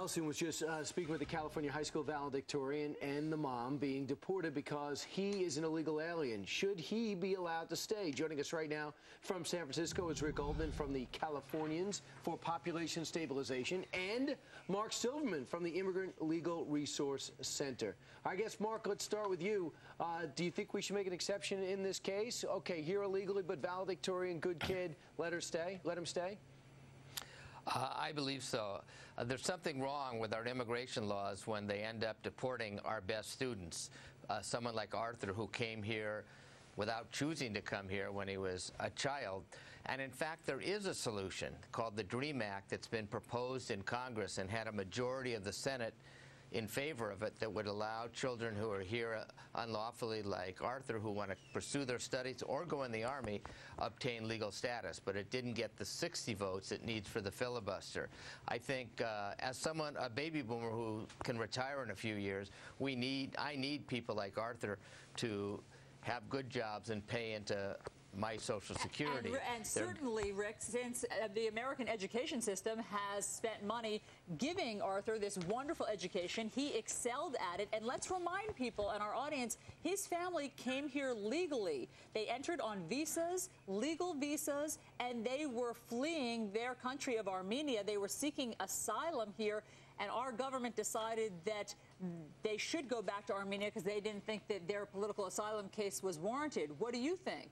Allison was just speaking with the California high school valedictorian and the mom being deported because he is an illegal alien. Should he be allowed to stay? Joining us right now from San Francisco is Rick Altman from the Californians for Population Stabilization and Mark Silverman from the Immigrant Legal Resource Center. I guess, Mark, let's start with you. Do you think we should make an exception in this case? Okay, here illegally, but valedictorian, good kid, let her stay? Let him stay? I believe so. There's something wrong with our immigration laws when they end up deporting our best students. Someone like Arthur, who came here without choosing to come here when he was a child. And in fact, there is a solution called the DREAM Act that's been proposed in Congress and had a majority of the Senate in favor of it, that would allow children who are here unlawfully, like Arthur, who want to pursue their studies or go in the Army, obtain legal status. But it didn't get the 60 votes it needs for the filibuster. I think as someone, a baby boomer who can retire in a few years, I need people like Arthur to have good jobs and pay into my Social Security. And certainly, Rick, since the American education system has spent money giving Arthur this wonderful education, he excelled at it. And let's remind people and our audience, his family came here legally. They entered on visas, legal visas, and they were fleeing their country of Armenia. They were seeking asylum here. And our government decided that they should go back to Armenia because they didn't think that their political asylum case was warranted. What do you think?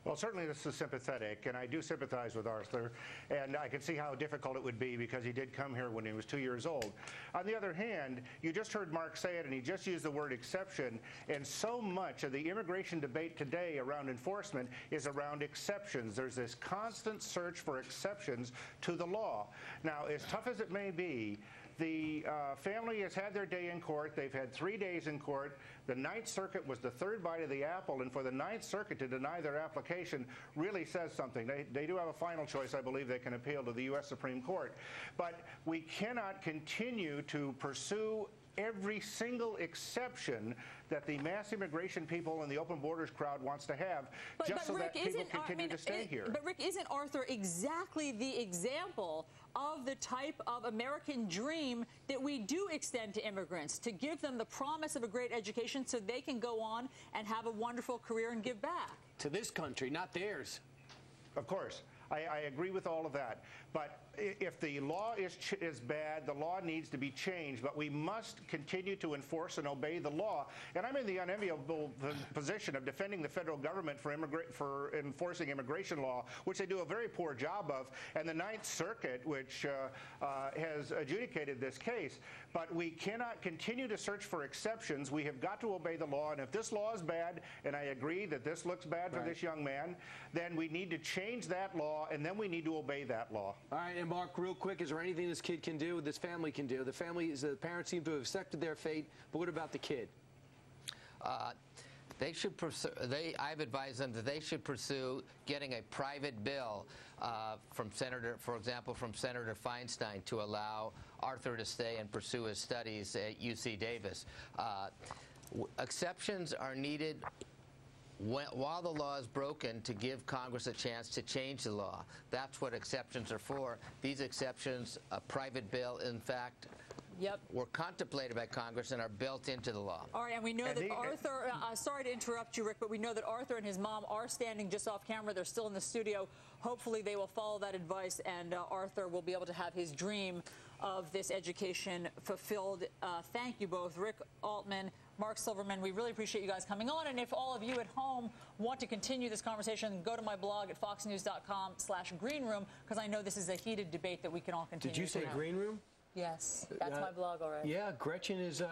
Well, certainly this is sympathetic, and I do sympathize with Arthur, and I can see how difficult it would be because he did come here when he was 2 years old. On the other hand, you just heard Mark say it, and he just used the word exception, and so much of the immigration debate today around enforcement is around exceptions. There's this constant search for exceptions to the law. Now, as tough as it may be, the family has had their day in court. They've had 3 days in court. The Ninth Circuit was the third bite of the apple, and for the Ninth Circuit to deny their application really says something. They do have a final choice. I believe they can appeal to the U.S. Supreme Court. But we cannot continue to pursue every single exception that the mass immigration people and the open borders crowd wants to have, so Rick, that people continue to stay here. But Rick, isn't Arthur exactly the example of the type of American dream that we do extend to immigrants, to give them the promise of a great education so they can go on and have a wonderful career and give back? To this country, not theirs. Of course. I agree with all of that. But if the law is bad, the law needs to be changed. But we must continue to enforce and obey the law. And I'm in the unenviable position of defending the federal government for enforcing immigration law, which they do a very poor job of, and the Ninth Circuit, which has adjudicated this case. But we cannot continue to search for exceptions. We have got to obey the law. And if this law is bad, and I agree that this looks bad for this young man, then we need to change that law, and then we need to obey that law. All right, and Mark, real quick, is there anything this kid can do, this family can do? The parents seem to have accepted their fate, but what about the kid? They should pursue, I've advised them that they should pursue getting a private bill from for example, from Senator Feinstein to allow Arthur to stay and pursue his studies at UC Davis. Exceptions are needed while the law is broken, to give Congress a chance to change the law. That's what exceptions are for. These exceptions, a private bill, in fact, were contemplated by Congress and are built into the law. All right, and we know that Arthur, sorry to interrupt you, Rick, but we know that Arthur and his mom are standing just off camera. They're still in the studio. Hopefully they will follow that advice, and Arthur will be able to have his dream of this education fulfilled. Thank you both, Rick Altman, Mark Silverman. We really appreciate you guys coming on. And if all of you at home want to continue this conversation, go to my blog at foxnews.com/greenroom, because I know this is a heated debate that we can all continue. Did you say green room? Yes, that's my blog, all right. Yeah, Gretchen is